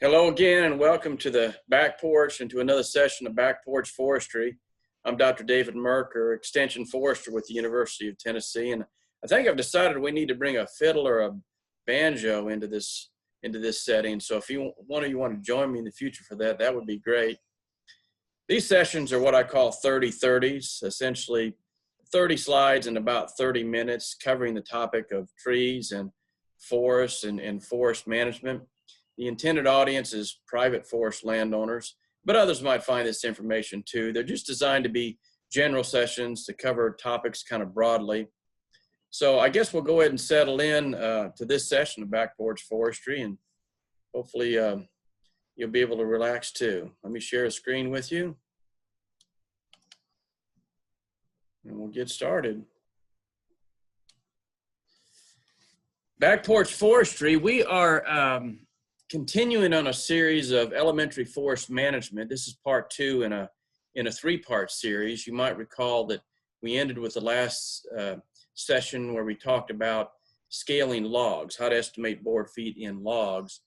Hello again, and welcome to the back porch and to another session of Back Porch Forestry. I'm Dr. David Merker, Extension Forester with the University of Tennessee, and I think I've decided we need to bring a fiddle or a banjo into this setting. So if one of you want to join me in the future for that, that would be great. These sessions are what I call 30-30s, essentially 30 slides in about 30 minutes, covering the topic of trees and forests and forest management. The intended audience is private forest landowners, but others might find this information too. They're just designed to be general sessions to cover topics kind of broadly. So I guess we'll go ahead and settle in to this session of Back Porch Forestry, and hopefully you'll be able to relax too. Let me share a screen with you, and we'll get started. Back Porch Forestry, we are continuing on a series of elementary forest management. This is part 2 in a 3-part series. You might recall that we ended with the last session where we talked about scaling logs, how to estimate board feet in logs.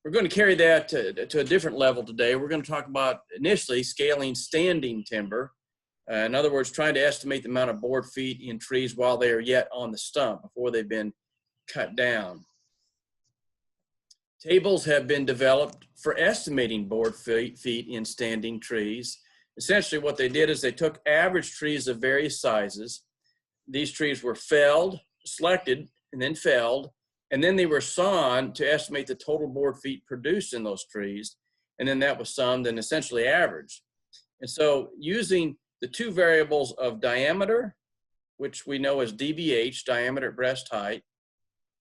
We're going to carry that to a different level today. We're going to talk about initially scaling standing timber. In other words, trying to estimate the amount of board feet in trees while they are yet on the stump before they've been cut down. Tables have been developed for estimating board feet in standing trees. Essentially what they did is they took average trees of various sizes. These trees were felled, selected, and then felled, and then they were sawn to estimate the total board feet produced in those trees, and then that was summed and essentially averaged. And so using the 2 variables of diameter, which we know as DBH, diameter at breast height,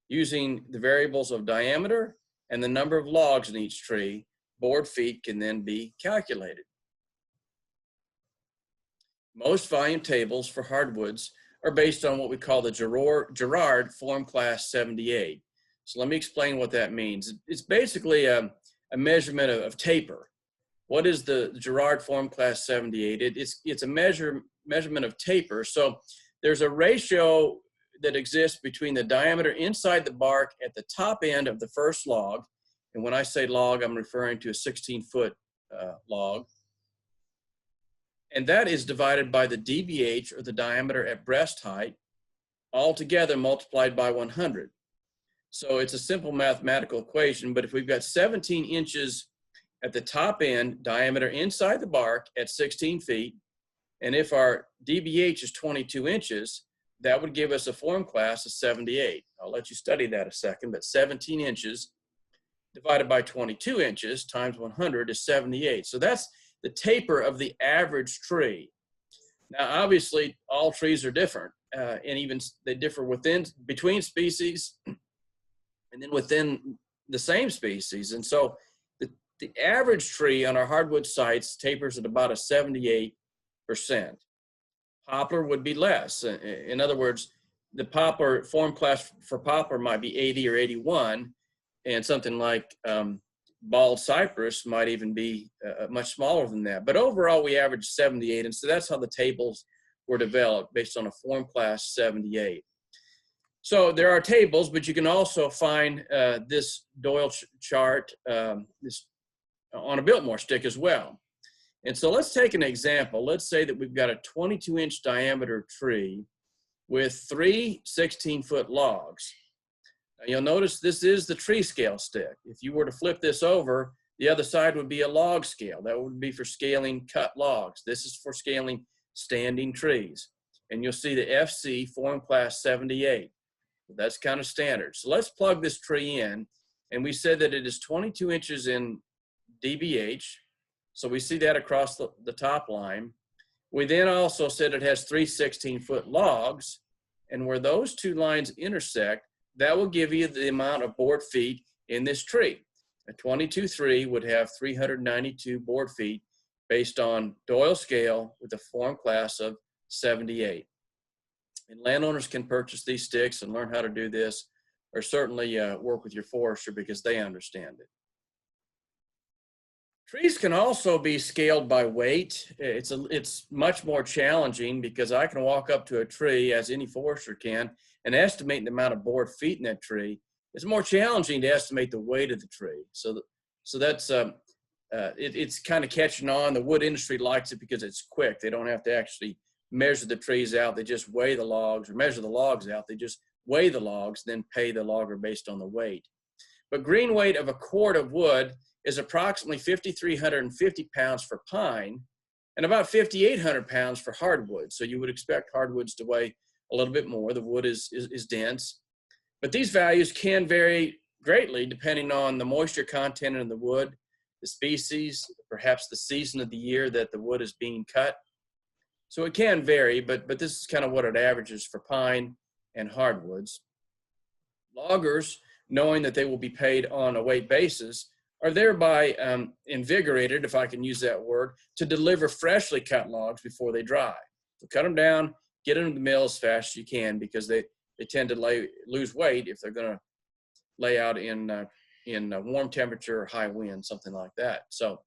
using the variables of diameter and the number of logs in each tree, board feet can then be calculated. Most volume tables for hardwoods are based on what we call the Girard Form Class 78. So let me explain what that means. It's basically a measurement of taper. What is the Girard Form Class 78? It's a measurement of taper. So there's a ratio that exists between the diameter inside the bark at the top end of the first log. And when I say log, I'm referring to a 16-foot log. And that is divided by the DBH, or the diameter at breast height, altogether multiplied by 100. So it's a simple mathematical equation, but if we've got 17 inches at the top end, diameter inside the bark at 16 feet, and if our DBH is 22 inches, that would give us a form class of 78. I'll let you study that a second, but 17 inches divided by 22 inches times 100 is 78. So that's the taper of the average tree. Now, obviously, all trees are different, and even they differ between species and then within the same species. And so the average tree on our hardwood sites tapers at about a 78%. Poplar would be less. In other words, the poplar form class for poplar might be 80 or 81, and something like bald cypress might even be much smaller than that. But overall, we average 78, and so that's how the tables were developed, based on a form class 78. So there are tables, but you can also find this Doyle chart this on a Biltmore stick as well. And so let's take an example. Let's say that we've got a 22-inch diameter tree with 3 16-foot logs. Now you'll notice this is the tree scale stick. If you were to flip this over, the other side would be a log scale. That would be for scaling cut logs. This is for scaling standing trees. And you'll see the FC Form Class 78. That's kind of standard. So let's plug this tree in. And we said that it is 22 inches in DBH. So we see that across the top line. We then also said it has 3 16-foot logs, and where those 2 lines intersect, that will give you the amount of board feet in this tree. A 22-3 would have 392 board feet based on Doyle scale with a form class of 78. And landowners can purchase these sticks and learn how to do this, or certainly work with your forester because they understand it. Trees can also be scaled by weight. It's much more challenging because I can walk up to a tree, as any forester can, and estimate the amount of board feet in that tree. It's more challenging to estimate the weight of the tree. So So that's it's kind of catching on. The wood industry likes it because it's quick. They don't have to actually measure the trees out. They just weigh the logs, or measure the logs out. They just weigh the logs, then pay the logger based on the weight. But green weight of a cord of wood is approximately 5,350 pounds for pine and about 5,800 pounds for hardwood. So you would expect hardwoods to weigh a little bit more. The wood is dense. But these values can vary greatly depending on the moisture content in the wood, the species, perhaps the season of the year that the wood is being cut. So it can vary, but this is kind of what it averages for pine and hardwoods. Loggers, knowing that they will be paid on a weight basis, are thereby invigorated, if I can use that word, to deliver freshly cut logs before they dry. So cut them down, get them to the mill as fast as you can, because they tend to lose weight if they're going to lay out in warm temperature or high wind, something like that. So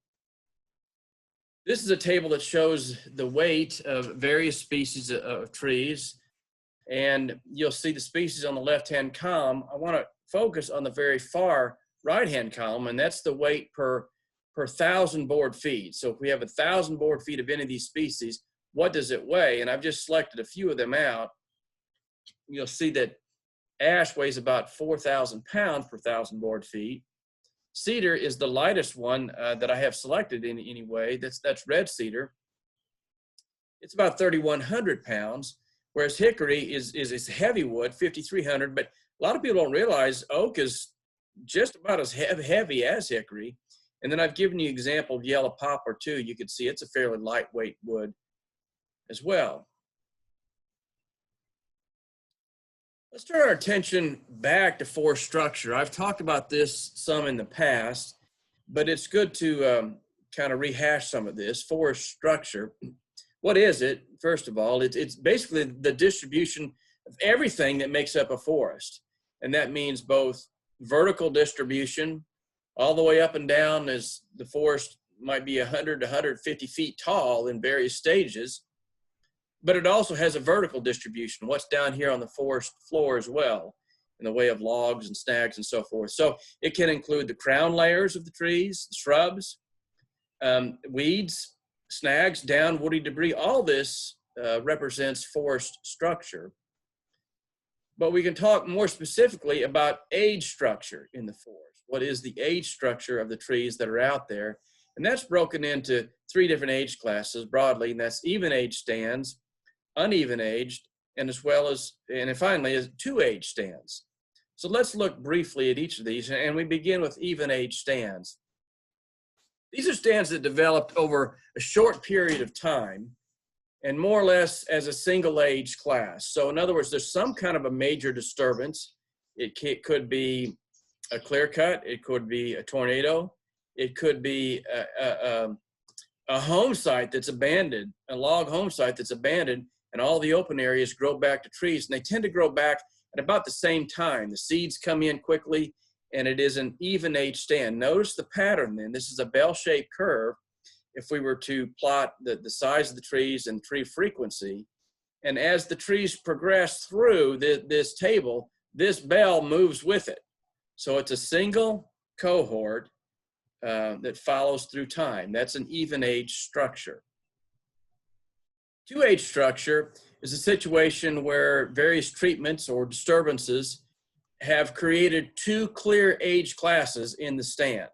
this is a table that shows the weight of various species of trees, and you'll see the species on the left-hand column. I want to focus on the very far right-hand column, and that's the weight per 1,000 board feet. So if we have 1,000 board feet of any of these species, what does it weigh? And I've just selected a few of them out. You'll see that ash weighs about 4,000 pounds per 1,000 board feet. Cedar is the lightest one that I have selected in any way. That's red cedar. It's about 3,100 pounds, whereas hickory is heavy wood, 5,300. But a lot of people don't realize oak is just about as heavy as hickory. And then I've given you an example of yellow poplar too. You can see it's a fairly lightweight wood as well. Let's turn our attention back to forest structure. I've talked about this some in the past, but it's good to kind of rehash some of this. Forest structure, what is it? First of all, it's basically the distribution of everything that makes up a forest. And that means both vertical distribution, all the way up and down, as the forest might be 100 to 150 feet tall in various stages. But it also has a vertical distribution, what's down here on the forest floor as well, in the way of logs and snags and so forth. So it can include the crown layers of the trees, the shrubs, weeds, snags, down, woody debris. All this represents forest structure. But we can talk more specifically about age structure in the forest. What is the age structure of the trees that are out there? And that's broken into 3 different age classes broadly, and that's even age stands, uneven aged, and finally is 2 age stands. So let's look briefly at each of these, and we begin with even age stands. These are stands that developed over a short period of time and more or less as a single age class. So in other words, there's some kind of a major disturbance. It could be a clear cut, it could be a tornado, it could be a home site that's abandoned, a log home site that's abandoned, and all the open areas grow back to trees, and they tend to grow back at about the same time. The seeds come in quickly, and it is an even age stand. Notice the pattern then. This is a bell-shaped curve. If we were to plot the size of the trees and tree frequency, and as the trees progress through this table, this bell moves with it. So it's a single cohort that follows through time. That's an even age structure. 2 age structure is a situation where various treatments or disturbances have created 2 clear age classes in the stand.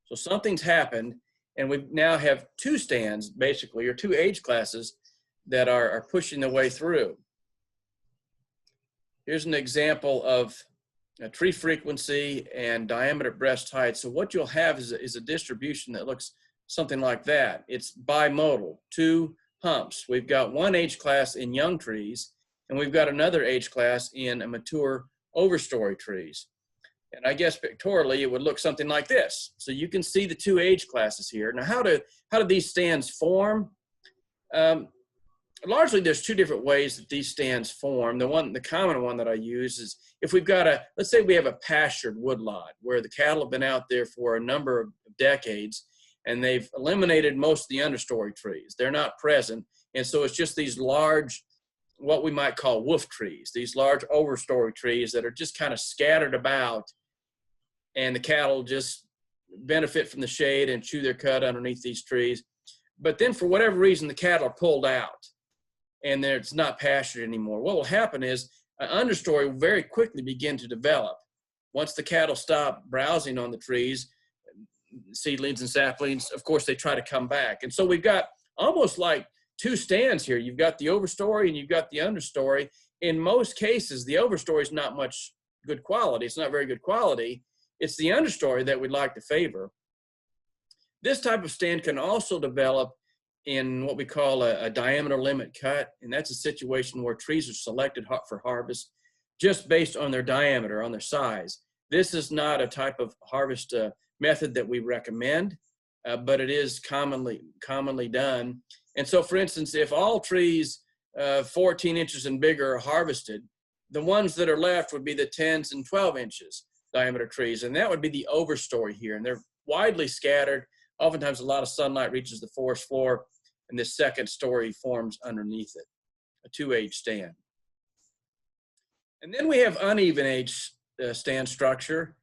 So something's happened, and we now have 2 stands, basically, or 2 age classes that are pushing their way through. Here's an example of a tree frequency and diameter breast height. So what you'll have is a distribution that looks something like that. It's bimodal, 2 humps. We've got 1 age class in young trees, and we've got another age class in mature overstory trees. And I guess pictorially it would look something like this. So you can see the 2 age classes here. Now how do these stands form? Largely there's 2 different ways that these stands form. The common one that I use is if we've got let's say we have a pastured woodlot where the cattle have been out there for a number of decades, and they've eliminated most of the understory trees. They're not present, and so it's just these large, what we might call wolf trees, these large overstory trees that are just kind of scattered about, and the cattle just benefit from the shade and chew their cud underneath these trees. But then for whatever reason, the cattle are pulled out and it's not pastured anymore. What will happen is an understory will very quickly begin to develop. Once the cattle stop browsing on the trees, seedlings and saplings, of course, they try to come back. And so we've got almost like two stands here. You've got the overstory and you've got the understory. In most cases, the overstory is not much good quality. It's not very good quality. It's the understory that we'd like to favor. This type of stand can also develop in what we call a diameter limit cut. And that's a situation where trees are selected for harvest just based on their diameter, on their size. This is not a type of harvest method that we recommend, but it is commonly done. And so, for instance, if all trees 14 inches and bigger are harvested, the ones that are left would be the 10s and 12 inches diameter trees, and that would be the overstory here. And they're widely scattered. Oftentimes, a lot of sunlight reaches the forest floor, and this second story forms underneath it, a two-age stand. And then we have uneven age stand structure.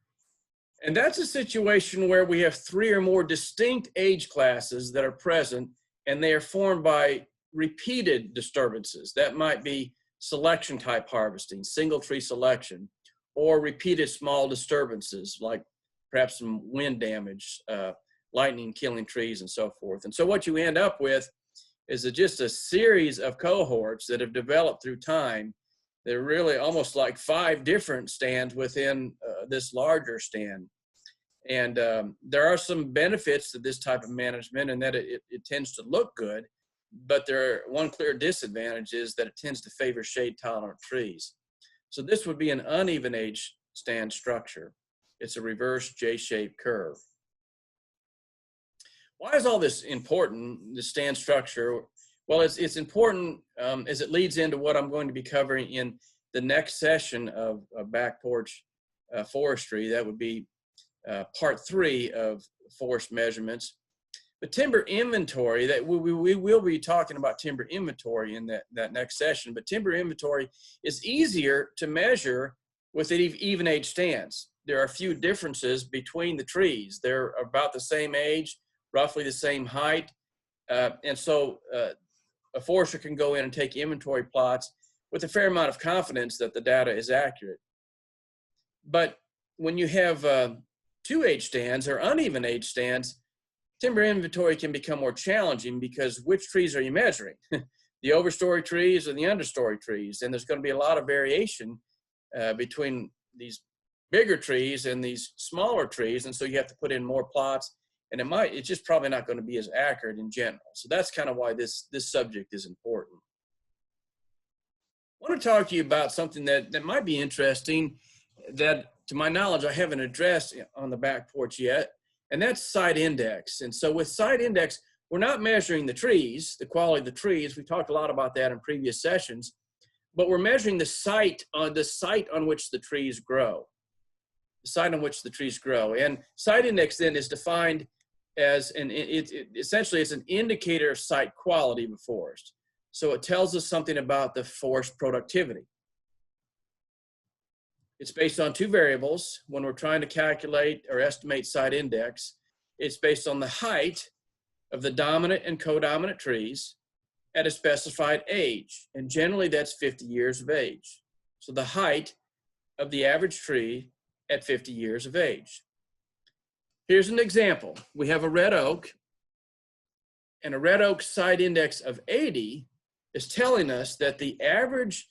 And that's a situation where we have three or more distinct age classes that are present, and they are formed by repeated disturbances. That might be selection type harvesting, single tree selection, or repeated small disturbances like perhaps some wind damage, lightning killing trees and so forth. And so what you end up with is just a series of cohorts that have developed through time. They're really almost like 5 different stands within this larger stand. And there are some benefits to this type of management in that it tends to look good, but one clear disadvantage is that it tends to favor shade tolerant trees. So this would be an uneven age stand structure. It's a reverse J-shaped curve. Why is all this important, the stand structure? Well, it's important as it leads into what I'm going to be covering in the next session of Back Porch Forestry. That would be part 3 of forest measurements. But timber inventory, that we will be talking about timber inventory in that next session, but timber inventory is easier to measure with even age stands. There are a few differences between the trees. They're about the same age, roughly the same height, and so a forester can go in and take inventory plots with a fair amount of confidence that the data is accurate. But when you have two-age stands or uneven age stands, timber inventory can become more challenging because which trees are you measuring? The overstory trees or the understory trees? And there's going to be a lot of variation between these bigger trees and these smaller trees, and so you have to put in more plots, and it's just probably not going to be as accurate in general. So that's kind of why this subject is important. I want to talk to you about something that might be interesting that, to my knowledge, I haven't addressed on the back porch yet, and that's site index. And so with site index, we're not measuring the trees, the quality of the trees. We talked a lot about that in previous sessions, but we're measuring the site on which the trees grow. The site on which the trees grow. And site index then is defined as essentially it's an indicator of site quality of a forest. So it tells us something about the forest productivity. It's based on 2 variables. When we're trying to calculate or estimate site index, it's based on the height of the dominant and codominant trees at a specified age. And generally that's 50 years of age. So the height of the average tree at 50 years of age. Here's an example. We have a red oak, and a red oak site index of 80 is telling us that the average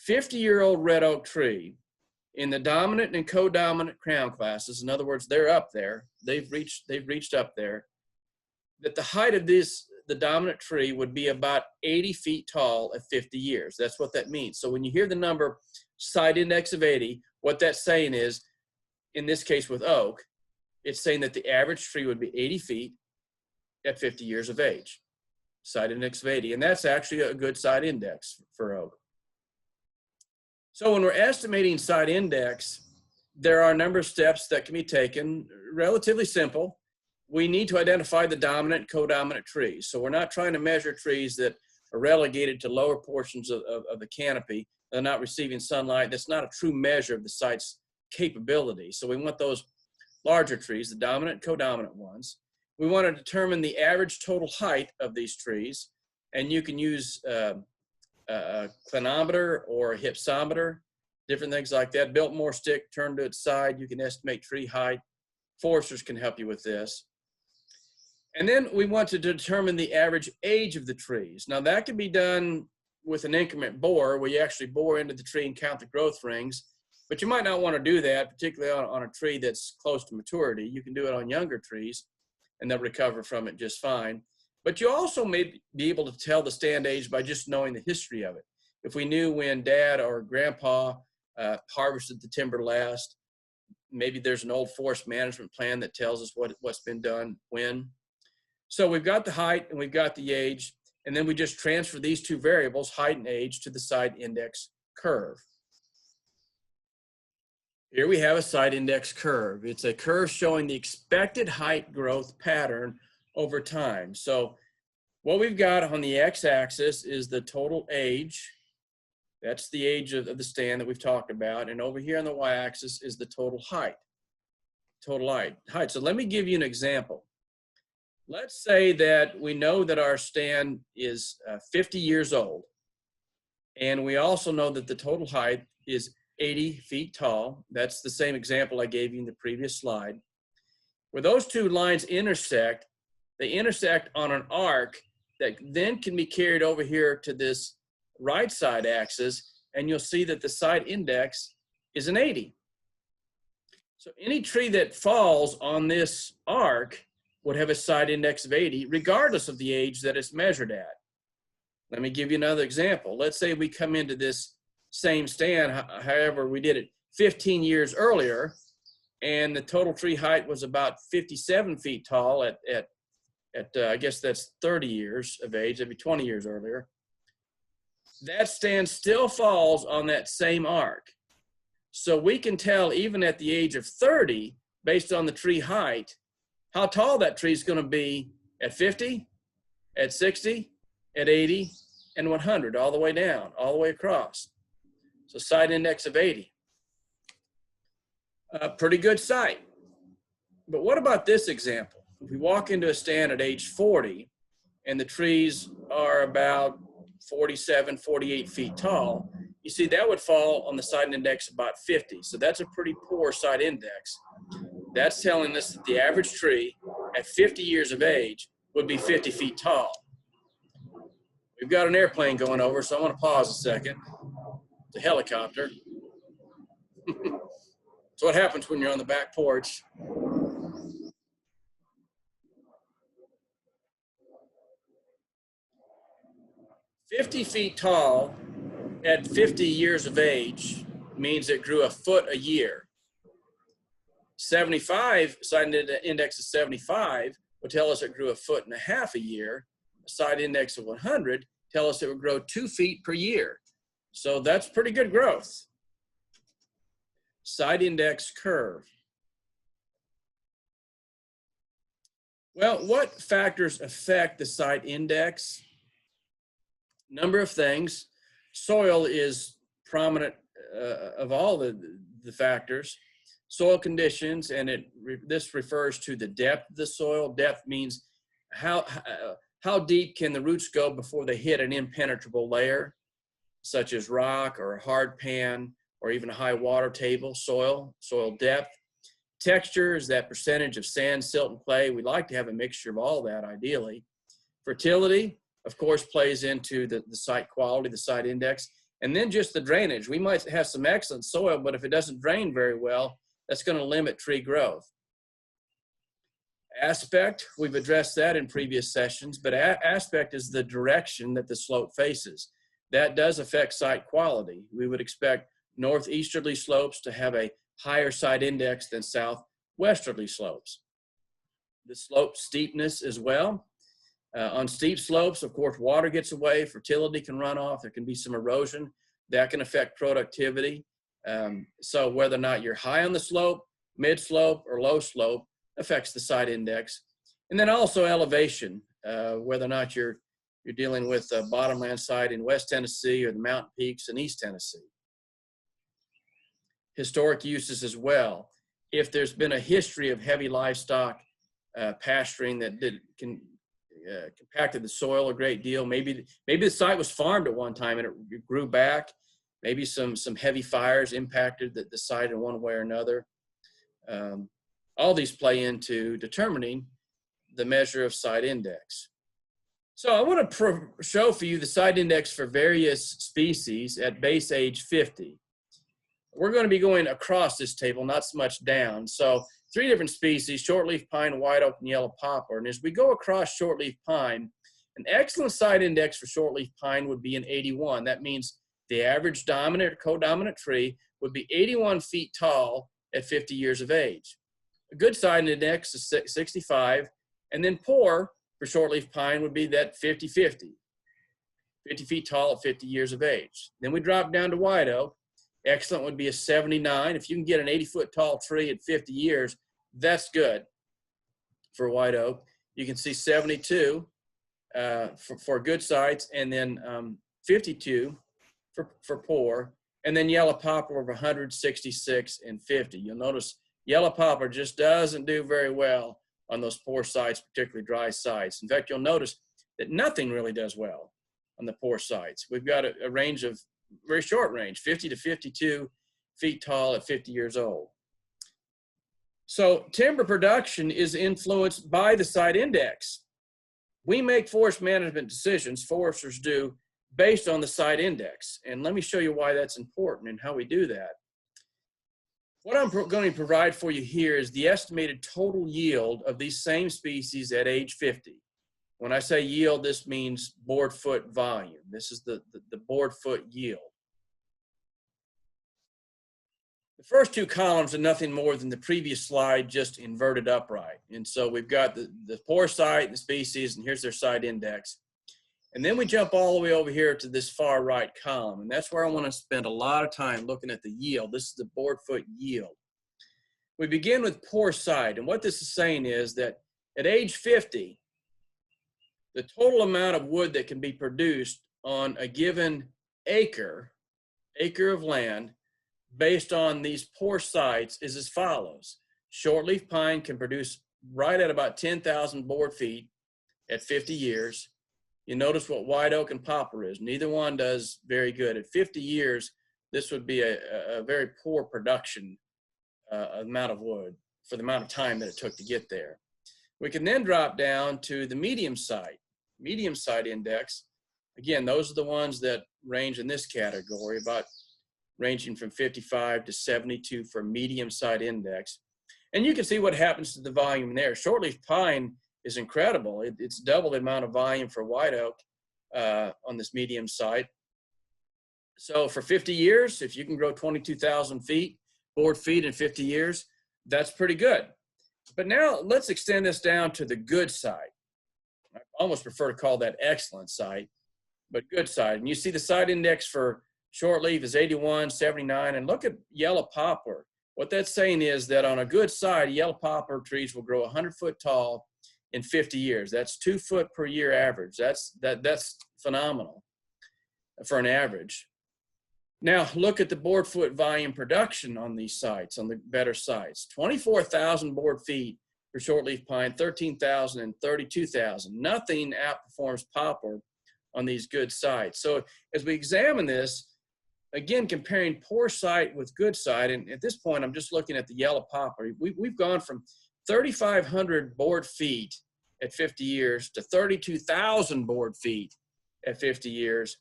50-year-old red oak tree in the dominant and codominant crown classes, in other words, they're up there, they've reached up there, that the height of the dominant tree would be about 80 feet tall at 50 years. That's what that means. So when you hear the number site index of 80, what that's saying is, in this case with oak, it's saying that the average tree would be 80 feet at 50 years of age. Site index of 80, and that's actually a good site index for oak. So when we're estimating site index, there are a number of steps that can be taken, relatively simple. We need to identify the dominant, codominant trees. So we're not trying to measure trees that are relegated to lower portions of the canopy. They're not receiving sunlight. That's not a true measure of the site's capability. So we want those larger trees, the dominant and codominant ones. We want to determine the average total height of these trees, and you can use a clinometer or a hypsometer, different things like that. Biltmore stick turned to its side, you can estimate tree height. Foresters can help you with this. And then we want to determine the average age of the trees. Now that can be done with an increment bore, where you actually bore into the tree and count the growth rings, but you might not want to do that, particularly on a tree that's close to maturity. You can do it on younger trees, and they'll recover from it just fine. But you also may be able to tell the stand age by just knowing the history of it. If we knew when Dad or Grandpa harvested the timber last, maybe there's an old forest management plan that tells us what's been done when. So we've got the height and we've got the age, and then we just transfer these two variables, height and age, to the site index curve. Here we have a site index curve. It's a curve showing the expected height growth pattern over time. So what we've got on the x-axis is the total age. That's the age of the stand that we've talked about. And over here on the y-axis is the total height. Total height. So let me give you an example. Let's say that we know that our stand is 50 years old. And we also know that the total height is 80 feet tall. That's the same example I gave you in the previous slide. Where those two lines intersect, they intersect on an arc that then can be carried over here to this right side axis, and you'll see that the site index is an 80. So any tree that falls on this arc would have a site index of 80, regardless of the age that it's measured at. Let me give you another example. Let's say we come into this same stand, however, we did it 15 years earlier, and the total tree height was about 57 feet tall at I guess that's 30 years of age, that'd be 20 years earlier. That stand still falls on that same arc. So we can tell even at the age of 30, based on the tree height, how tall that tree is going to be at 50, at 60, at 80, and 100, all the way down, all the way across. So site index of 80. A pretty good site. But what about this example? If we walk into a stand at age 40 and the trees are about 47, 48 feet tall, you see that would fall on the site index about 50. So that's a pretty poor site index. That's telling us that the average tree at 50 years of age would be 50 feet tall. We've got an airplane going over, so I want to pause a second. It's a helicopter. That's what happens when you're on the back porch. "50 feet tall at 50 years of age means it grew a foot a year. 75, site index of 75 would tell us it grew a foot and a half a year. A site index of 100 tell us it would grow 2 feet per year. So that's pretty good growth. Site index curve. Well, what factors affect the site index? Number of things. Soil is prominent of all the factors. Soil conditions, and this refers to the depth of the soil. Depth means how deep can the roots go before they hit an impenetrable layer, such as rock or hard pan or even a high water table. Soil depth. Texture is that percentage of sand, silt, and clay. We like to have a mixture of all that ideally. Fertility, of course, plays into the site quality, the site index, and then just the drainage. We might have some excellent soil, but if it doesn't drain very well, that's going to limit tree growth. Aspect, we've addressed that in previous sessions, but aspect is the direction that the slope faces. That does affect site quality. We would expect northeasterly slopes to have a higher site index than southwesterly slopes. The slope steepness as well. On steep slopes, of course, water gets away, fertility can run off, there can be some erosion. That can affect productivity. So whether or not you're high on the slope, mid slope, or low slope affects the site index. And then also elevation, whether or not you're dealing with a bottomland site in West Tennessee or the mountain peaks in East Tennessee. Historic uses as well. if there's been a history of heavy livestock pasturing that compacted the soil a great deal. Maybe the site was farmed at one time and it grew back. Maybe some heavy fires impacted the site in one way or another. All these play into determining the measure of site index. So I want to show for you the site index for various species at base age 50. We're going to be going across this table, not so much down. So 3 different species: shortleaf pine, white oak, and yellow poplar. And as we go across shortleaf pine, an excellent site index for shortleaf pine would be an 81. That means the average dominant or codominant tree would be 81 feet tall at 50 years of age. A good site index is 65, and then poor for shortleaf pine would be that 50 feet tall at 50 years of age. Then we drop down to white oak. Excellent would be a 79. If you can get an 80-foot tall tree at 50 years, that's good for white oak. You can see 72 for good sites, and then 52 for poor, and then yellow poplar of 166 and 50. You'll notice yellow poplar just doesn't do very well on those poor sites, particularly dry sites. In fact, you'll notice that nothing really does well on the poor sites. We've got a range of very short range, 50 to 52 feet tall at 50 years old. So timber production is influenced by the site index. We make forest management decisions, foresters do, based on the site index. And let me show you why that's important and how we do that. What I'm going to provide for you here is the estimated total yield of these same species at age 50. When I say yield, this means board foot volume. This is the board foot yield. The first 2 columns are nothing more than the previous slide, just inverted upright. And so we've got the poor site, the species, and here's their site index. And then we jump all the way over here to this far right column. And that's where I want to spend a lot of time looking at the yield. This is the board foot yield. We begin with poor site. And what this is saying is that at age 50, the total amount of wood that can be produced on a given acre of land based on these poor sites is as follows. Shortleaf pine can produce right at about 10,000 board feet at 50 years. You notice what white oak and poplar is. Neither one does very good. At 50 years, this would be a very poor production amount of wood for the amount of time that it took to get there. We can then drop down to the medium site index. Again, those are the ones that range in this category, about ranging from 55 to 72 for medium site index. And you can see what happens to the volume there. Shortleaf pine is incredible. It's double the amount of volume for white oak on this medium site. So for 50 years, if you can grow 22,000 board feet in 50 years, that's pretty good. But now let's extend this down to the good site. I almost prefer to call that excellent site, but good site. And you see the site index for shortleaf is 81, 79, and look at yellow poplar. What that's saying is that on a good site, yellow poplar trees will grow 100 foot tall in 50 years. That's 2 foot per year average. That's phenomenal for an average. Now look at the board foot volume production on these sites, on the better sites. 24,000 board feet for shortleaf pine, 13,000 and 32,000. Nothing outperforms poplar on these good sites. So as we examine this, again, comparing poor site with good site, and at this point, I'm just looking at the yellow poplar. We've gone from 3,500 board feet at 50 years to 32,000 board feet at 50 years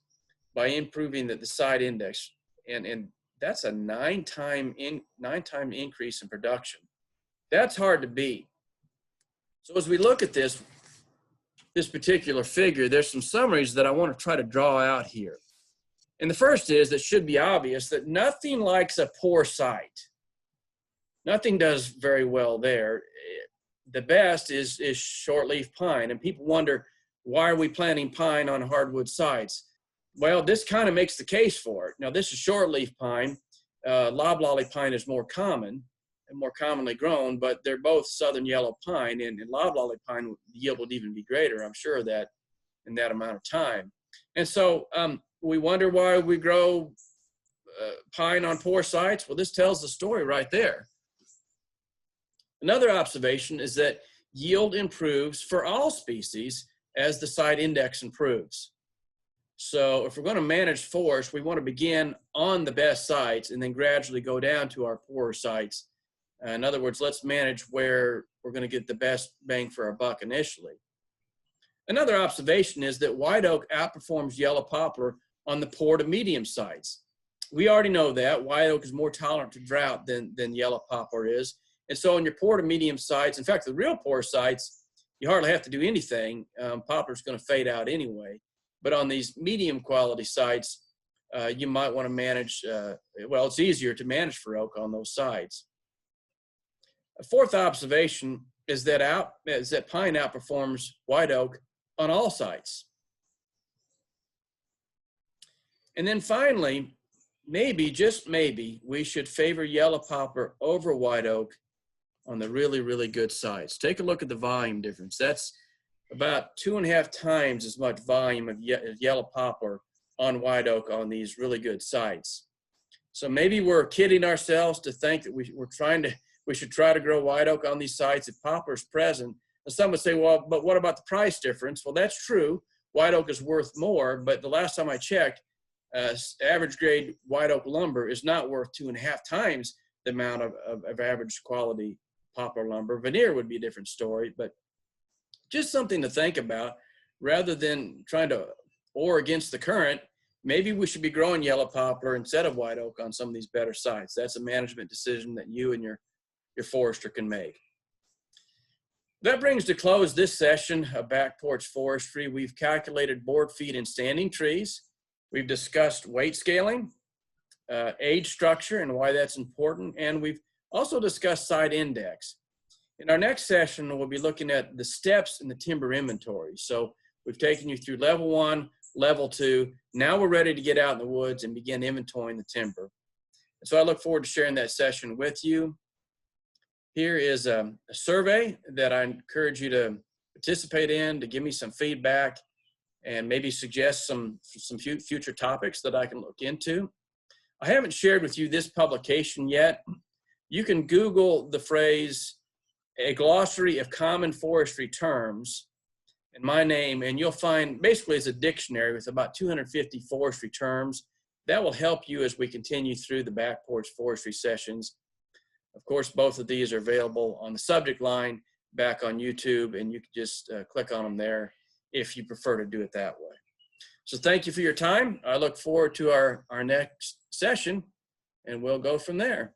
by improving the site index. And that's a nine time increase in production. That's hard to beat. So as we look at this particular figure, there's some summaries that I want to try to draw out here. And the first is, that should be obvious, that nothing likes a poor site. Nothing does very well there. The best is shortleaf pine. And people wonder, why are we planting pine on hardwood sites? Well, this kind of makes the case for it. Now, this is shortleaf pine. Loblolly pine is more common and more commonly grown, but they're both southern yellow pine, and loblolly pine, the yield would even be greater, I'm sure, of that in that amount of time. And so we wonder why we grow pine on poor sites. Well, this tells the story right there. Another observation is that yield improves for all species as the site index improves. So if we're going to manage forest, we want to begin on the best sites and then gradually go down to our poorer sites. In other words, let's manage where we're going to get the best bang for our buck initially. Another observation is that white oak outperforms yellow poplar on the poor to medium sites. We already know that white oak is more tolerant to drought than yellow poplar is. And so on your poor to medium sites, in fact, the real poor sites, you hardly have to do anything. Poplar's going to fade out anyway. But on these medium quality sites, you might want to manage, well, it's easier to manage for oak on those sites. A fourth observation is that pine outperforms white oak on all sites. And then finally, maybe, just maybe, we should favor yellow poplar over white oak on the really, really good sites. Take a look at the volume difference. That's about 2.5 times as much volume of yellow poplar on white oak on these really good sites. So maybe we're kidding ourselves to think that we should try to grow white oak on these sites if poplar is present. And some would say, well, but what about the price difference? Well, that's true. White oak is worth more, but the last time I checked, average grade white oak lumber is not worth 2.5 times the amount of average quality poplar lumber. Veneer would be a different story, but just something to think about rather than trying to oar against the current. Maybe we should be growing yellow poplar instead of white oak on some of these better sites. That's a management decision that you and your forester can make. That brings to close this session of Back Porch Forestry. We've calculated board feet in standing trees. We've discussed weight scaling, age structure and why that's important, and we've also discussed site index. In our next session, we'll be looking at the steps in the timber inventory. So we've taken you through level 1, level 2. Now we're ready to get out in the woods and begin inventorying the timber. And so I look forward to sharing that session with you. Here is a survey that I encourage you to participate in, to give me some feedback and maybe suggest some future topics that I can look into. I haven't shared with you this publication yet. You can Google the phrase, "A Glossary of Common Forestry Terms," and my name, and you'll find basically it's a dictionary with about 250 forestry terms. That will help you as we continue through the Back Porch Forestry sessions. Of course, both of these are available on the subject line back on YouTube, and you can just click on them there if you prefer to do it that way. So thank you for your time. I look forward to our next session, and we'll go from there.